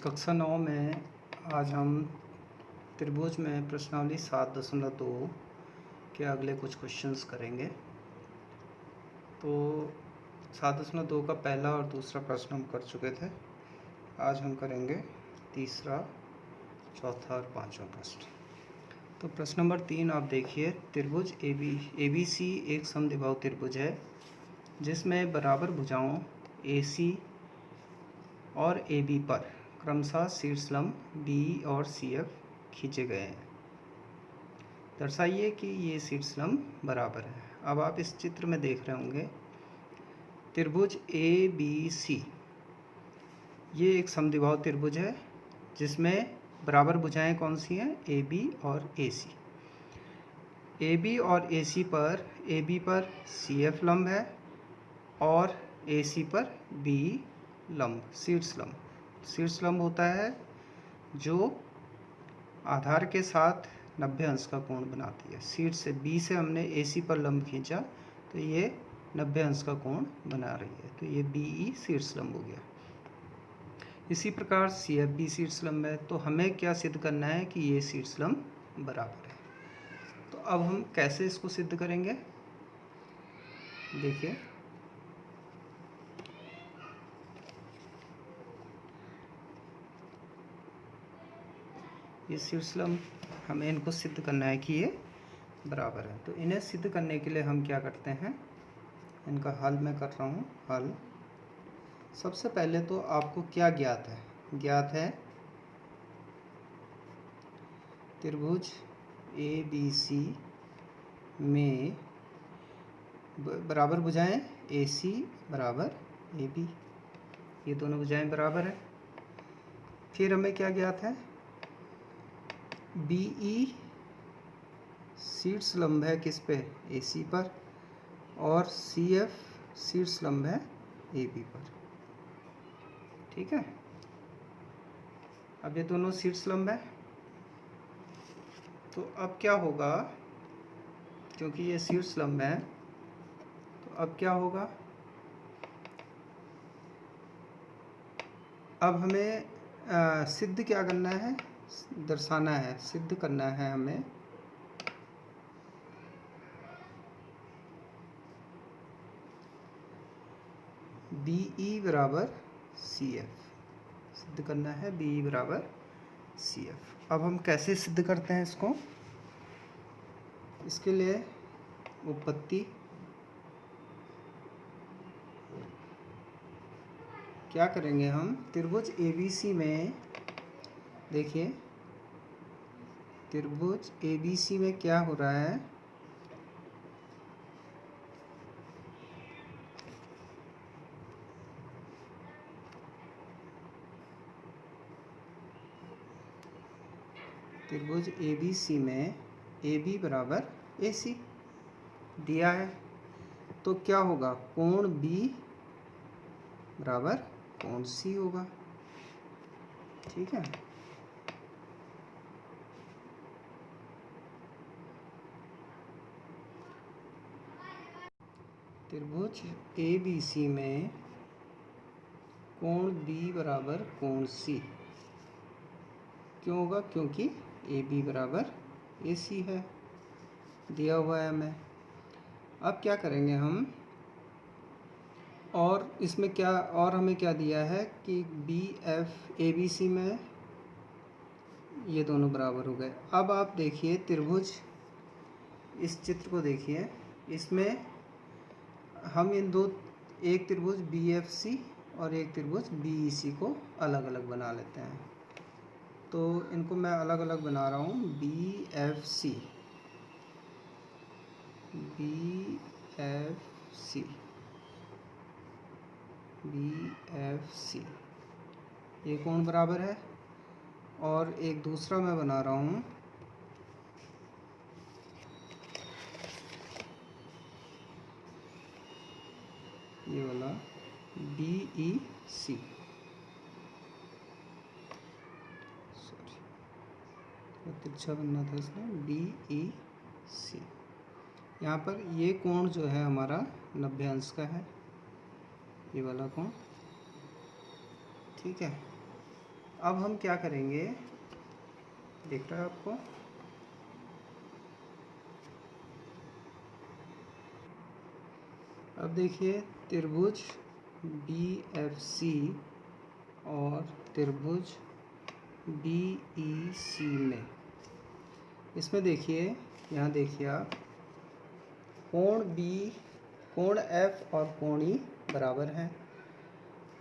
कक्षा 9 में आज हम त्रिभुज में प्रश्नावली 7.2 के अगले कुछ क्वेश्चंस करेंगे। तो 7.2 का पहला और दूसरा प्रश्न हम कर चुके थे। आज हम करेंगे तीसरा, चौथा और पांचवा प्रश्न। तो प्रश्न नंबर 3 आप देखिए, त्रिभुज ABC एक समद्विबाहु त्रिभुज है जिसमें बराबर भुजाओं AC और AB पर क्रमशः शीर्षलंब BE और CF खींचे गए हैं। दर्शाइए कि ये शीर्षलंब बराबर है। अब आप इस चित्र में देख रहे होंगे त्रिभुज ABC, ये एक समद्विबाहु त्रिभुज है जिसमें बराबर भुजाएं कौन सी हैं? AB और AC। AB और AC पर AB पर CF लंब है और AC पर BE लंब, शीर्षलंब। शीर्षलंब होता है जो आधार के साथ 90 अंश का कोण बनाती है। शीर्ष से B से हमने AC पर लंब खींचा तो ये 90 अंश का कोण बना रही है, तो ये BE शीर्षलंब हो गया। इसी प्रकार CF भी शीर्षलंब है। तो हमें क्या सिद्ध करना है कि ये शीर्षलंब बराबर है। तो अब हम कैसे इसको सिद्ध करेंगे? देखिए, ये शीर्षलंब हमें इनको सिद्ध करना है कि ये बराबर है। तो इन्हें सिद्ध करने के लिए हम क्या करते हैं, इनका हल मैं कर रहा हूँ। हल सबसे पहले तो आपको क्या ज्ञात है? ज्ञात है त्रिभुज ABC में बराबर भुजाएं AC बराबर AB, ये दोनों भुजाएं बराबर है। फिर हमें क्या ज्ञात है? BE शीर्षलंब है किस पे? AC पर, और CF शीर्षलंब है AB पर। ठीक है, अब ये दोनों शीर्षलंब है। तो अब क्या होगा, क्योंकि ये शीर्षलंब है तो अब क्या होगा, अब हमें सिद्ध क्या करना है? दर्शाना है, सिद्ध करना है हमें BE बराबर CF, सिद्ध करना है BE बराबर CF। अब हम कैसे सिद्ध करते हैं इसको? इसके लिए उत्पत्ति क्या करेंगे हम? त्रिभुज ABC में देखिए, त्रिभुज ABC में क्या हो रहा है? त्रिभुज ABC में AB बराबर AC दिया है, तो क्या होगा? कोण B बराबर कोण C होगा। ठीक है, त्रिभुज ABC में कोण B बराबर कोण C क्यों होगा? क्योंकि AB बराबर AC है, दिया हुआ है हमें। अब क्या करेंगे हम, और इसमें क्या, और हमें क्या दिया है कि BF ABC में ये दोनों बराबर हो गए। अब आप देखिए त्रिभुज, इस चित्र को देखिए, इसमें हम इन दो, एक त्रिभुज BFC और एक त्रिभुज BEC को अलग अलग बना लेते हैं। तो इनको मैं अलग अलग बना रहा हूँ। BFC ये कोण बराबर है, और एक दूसरा मैं बना रहा हूँ ये वाला BEC, सॉरी तिरछा बनना था इसमें, BEC। यहाँ पर ये कोण जो है हमारा 90 अंश का है, ये वाला कोण। ठीक है, अब हम क्या करेंगे, दिख रहा है आपको, अब देखिए त्रिभुज BFC और त्रिभुज BEC में, इसमें देखिए, यहाँ देखिए आप, कोण F और कोण E बराबर हैं,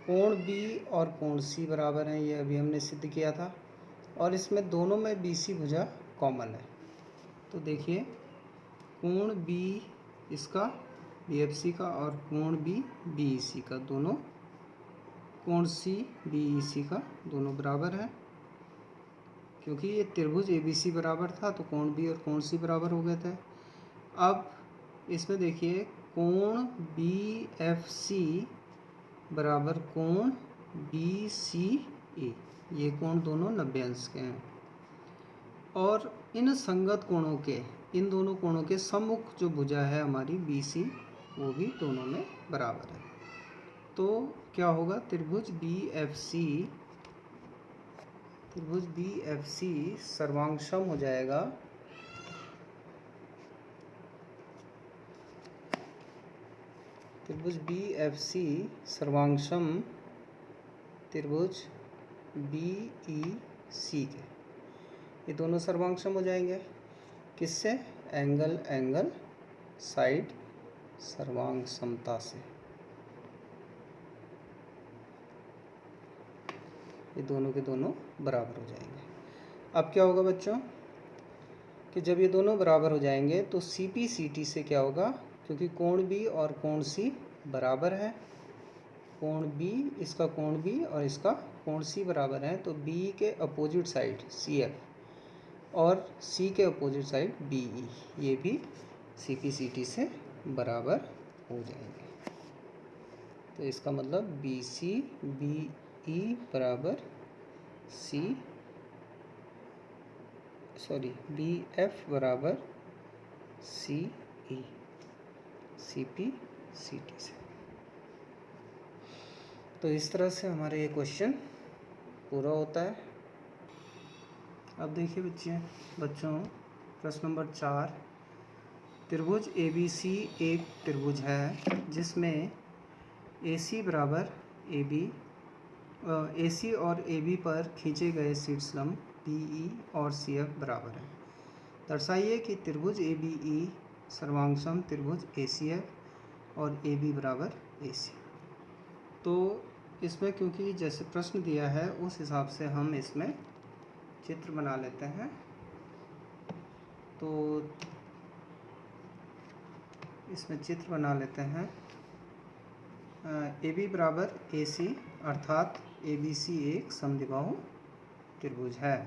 कोण B और कोण C बराबर हैं, ये अभी हमने सिद्ध किया था, और इसमें दोनों में BC भुजा कॉमन है। तो देखिए कोण B इसका BFC का और कोण B BEC का, दोनों कोण C BEC का दोनों बराबर है, क्योंकि ये त्रिभुज ABC बराबर था तो कोण B और कोण C बराबर हो गए थे। अब इसमें देखिए कोण BFC बराबर कोण BCE, ये कोण दोनों 90 अंश के हैं, और इन संगत कोणों के, इन दोनों कोणों के सम्मुख जो भुजा है हमारी BC, वो भी दोनों में बराबर है। तो क्या होगा, त्रिभुज BFC सर्वांगसम हो जाएगा, त्रिभुज BFC सर्वांगसम त्रिभुज BEC के, ये दोनों सर्वांगसम हो जाएंगे, किससे, एंगल साइड सर्वांग समता से, ये दोनों के दोनों बराबर हो जाएंगे। अब क्या होगा बच्चों कि जब ये दोनों बराबर हो जाएंगे तो CP/CT से क्या होगा, क्योंकि कोण B और कोण C बराबर है, कोण B, इसका कोण B और इसका कोण C बराबर है, तो B के अपोजिट साइड CF और C के अपोजिट साइड BE, ये भी CP/CT से बराबर हो जाएंगे। तो इसका मतलब BE बराबर BF बराबर CE, CP/CT से। तो इस तरह से हमारे ये क्वेश्चन पूरा होता है। अब देखिए बच्चों प्रश्न नंबर 4, त्रिभुज ABC एक त्रिभुज है जिसमें AC बराबर AC और AB पर खींचे गए शीर्षलंब BE और CF बराबर है। दर्शाइए कि त्रिभुज ABE सर्वांगसम त्रिभुज ACF और AB बराबर AC। तो इसमें क्योंकि जैसे प्रश्न दिया है उस हिसाब से हम इसमें चित्र बना लेते हैं। तो इसमें चित्र बना लेते हैं, AB बराबर AC अर्थात ABC एक समद्विबाहु त्रिभुज है।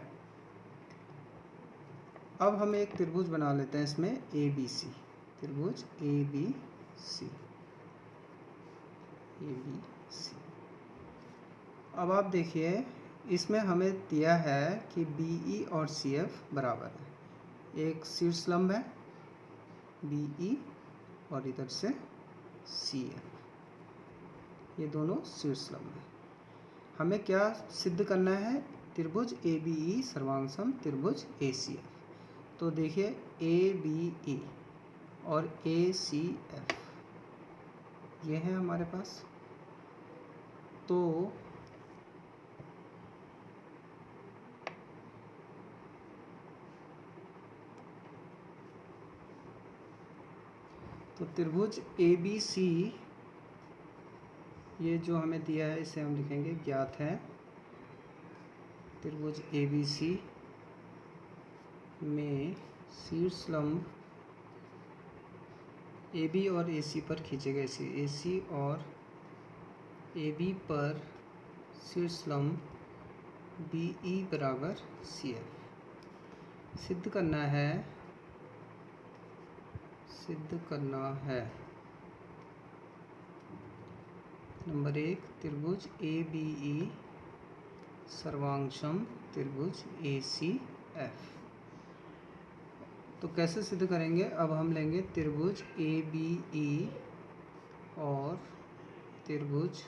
अब हम एक त्रिभुज बना लेते हैं इसमें ABC, त्रिभुज ABC। अब आप देखिए इसमें हमें दिया है कि BE और CF बराबर है, एक शीर्षलंब है BE और इधर से CF, ये दोनों शीर्षलंब है। हमें क्या सिद्ध करना है, त्रिभुज ABE सर्वांगसम त्रिभुज ACF। तो देखिए ABE और ACF ये है हमारे पास। तो त्रिभुज ABC, ये जो हमें दिया है इसे हम लिखेंगे ज्ञात है, त्रिभुज ABC में शीर्षलंब AB और AC पर खींचे गए, AC और AB पर शीर्षलंब BE बराबर CF। सिद्ध करना है नंबर 1, त्रिभुज ABE सर्वांगसम त्रिभुज ACF। तो कैसे सिद्ध करेंगे, अब हम लेंगे त्रिभुज ABE और त्रिभुज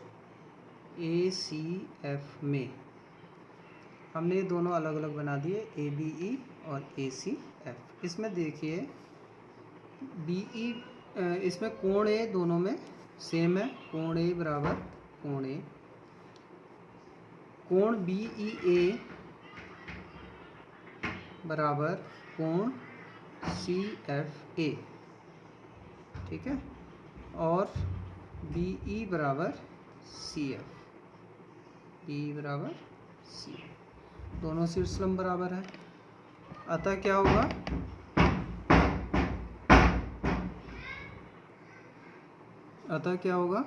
ACF में हमने ये दोनों अलग अलग बना दिए, ए बी ई और ए सी एफ। इसमें देखिए बी ई, इसमें कोण ए दोनों में सेम है, कोण ए बराबर कोण ए, कोण बी ई ए बराबर कोण सी एफ ए, ठीक है, और बी ई बराबर सी एफ, बी ई बराबर सी एफ, दोनों शीर्ष लंब बराबर है। अतः क्या होगा, अतः क्या होगा,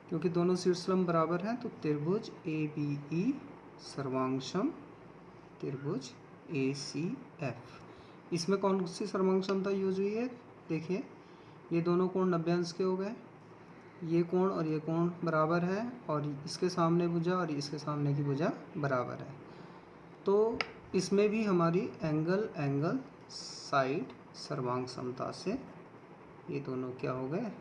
क्योंकि दोनों शीर्षलंब बराबर हैं तो त्रिभुज ए बी ई सर्वांगसम त्रिभुज ए सी एफ। इसमें कौन सी सर्वांग समता यूज हुई है, देखिए ये दोनों कोण 90 अंश के हो गए, ये कोण और ये कोण बराबर है, और इसके सामने भुजा और इसके सामने की भुजा बराबर है, तो इसमें भी हमारी एंगल साइड सर्वांग समता से ये दोनों क्या हो गए,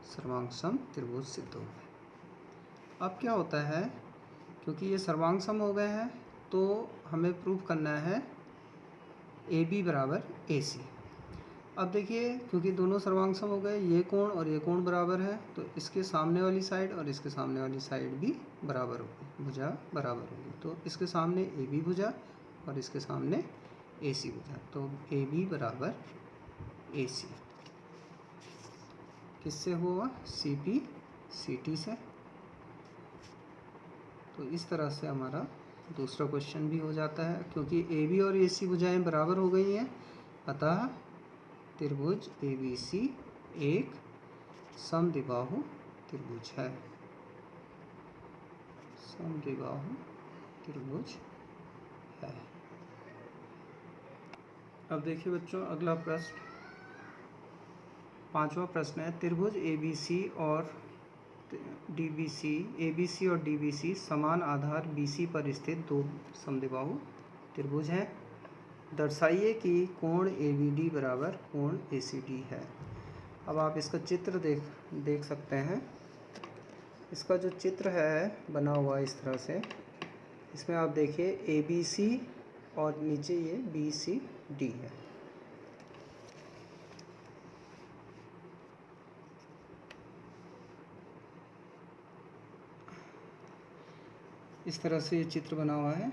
सर्वांग सम त्रिभुज सिद्ध हो गए। अब क्या होता है, क्योंकि ये सर्वांग सम हो गए हैं तो हमें प्रूव करना है ए बी बराबर ए सी। अब देखिए क्योंकि दोनों सर्वांग सम हो गए, ये कोण और ये कोण बराबर है, तो इसके सामने वाली साइड और इसके सामने वाली साइड भी बराबर होगी, भुजा बराबर होगी, तो इसके सामने ए बी भुजा और इसके सामने ए सी भुजा, तो ए बी बराबर ए सी किससे हुआ, सी पी सी टी से। तो इस तरह से हमारा दूसरा क्वेश्चन भी हो जाता है, क्योंकि ए बी और ए सी भुजाएँ बराबर हो गई हैं, अतः त्रिभुज ए बी सी एक समद्विबाहु त्रिभुज है, समद्विबाहु त्रिभुज है। अब देखिए बच्चों अगला प्रश्न, पांचवा प्रश्न है, त्रिभुज ए बी सी और D B C, A B C और डी बी सी समान आधार बी सी पर स्थित दो समद्विबाहु त्रिभुज हैं। दर्शाइए कि कोण ए बी डी बराबर कोण ए सी डी है। अब आप इसका चित्र देख सकते हैं। इसका जो चित्र है बना हुआ इस तरह से, इसमें आप देखिए ए बी सी और नीचे ये बी सी डी है। इस तरह से ये चित्र बना हुआ है,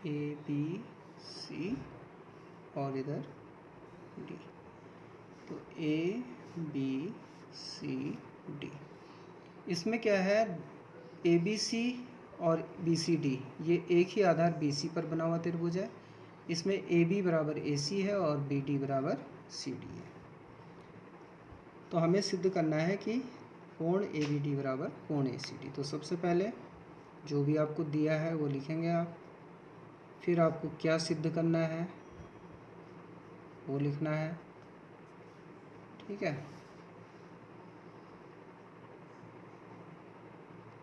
ए बी सी और इधर डी, तो ए बी सी डी। इसमें क्या है, ए बी सी और बी सी डी ये एक ही आधार बी सी पर बना हुआ त्रिभुज है। इसमें ए बी बराबर ए सी है और बी डी बराबर सी डी है। तो हमें सिद्ध करना है कि कोण ए बी डी बराबर कोण ए सी डी। तो सबसे पहले जो भी आपको दिया है वो लिखेंगे आप, फिर आपको क्या सिद्ध करना है वो लिखना है, ठीक है।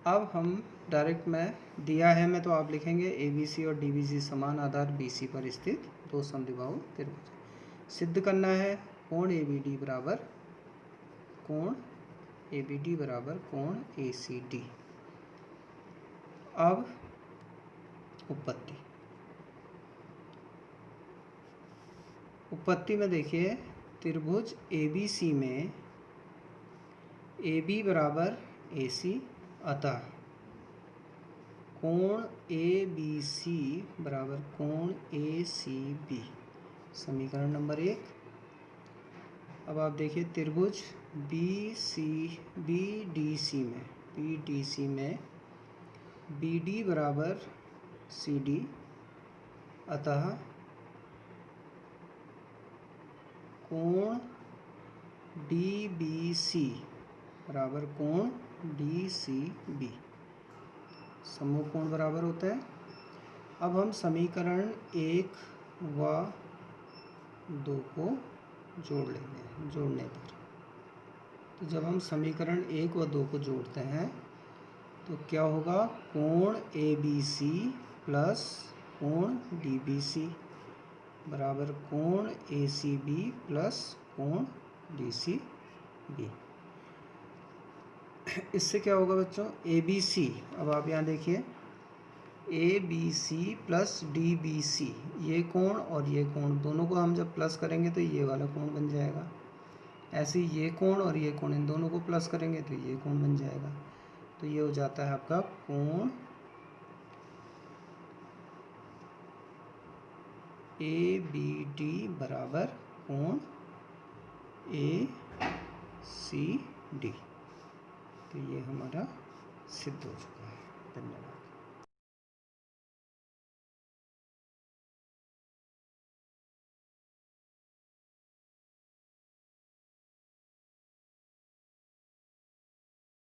अब हम डायरेक्ट में दिया है मैं, तो आप लिखेंगे ए बी सी और डी बी सी समान आधार बी सी पर स्थित दो समद्विबाहु त्रिभुज। सिद्ध करना है कोण ए बी डी बराबर कोण ए बी डी बराबर कोण ए सी डी। अब उत्पत्ति में देखिए, त्रिभुज ए बी सी में ए बी बराबर ए सी, अतः कोण ए बी सी बराबर कोण ए सी बी, समीकरण नंबर 1। अब आप देखिए त्रिभुज बी डी सी में बी डी बराबर सी डी, अतः कोण डी बी सी बराबर कोण डी सी बी, समूह कोण बराबर होता है। अब हम समीकरण 1 व 2 को जोड़ लेंगे जोड़ने पर। तो जब हम समीकरण 1 व 2 को जोड़ते हैं तो क्या होगा, कोण ए बी सी प्लस कोण डी बी सी बराबर कोण ए सी बी प्लस कोण डी सी बी। इससे क्या होगा बच्चों, ए बी सी, अब आप यहाँ देखिए ABC प्लस DBC, ये कोण और ये कोण दोनों को हम जब प्लस करेंगे तो ये वाला कोण बन जाएगा। ऐसे ये कोण और ये कोण, इन दोनों को प्लस करेंगे तो ये कोण बन जाएगा। तो ये हो जाता है आपका कोण ABD बराबर कोण ACD। तो ये हमारा सिद्ध हो चुका है। धन्यवाद।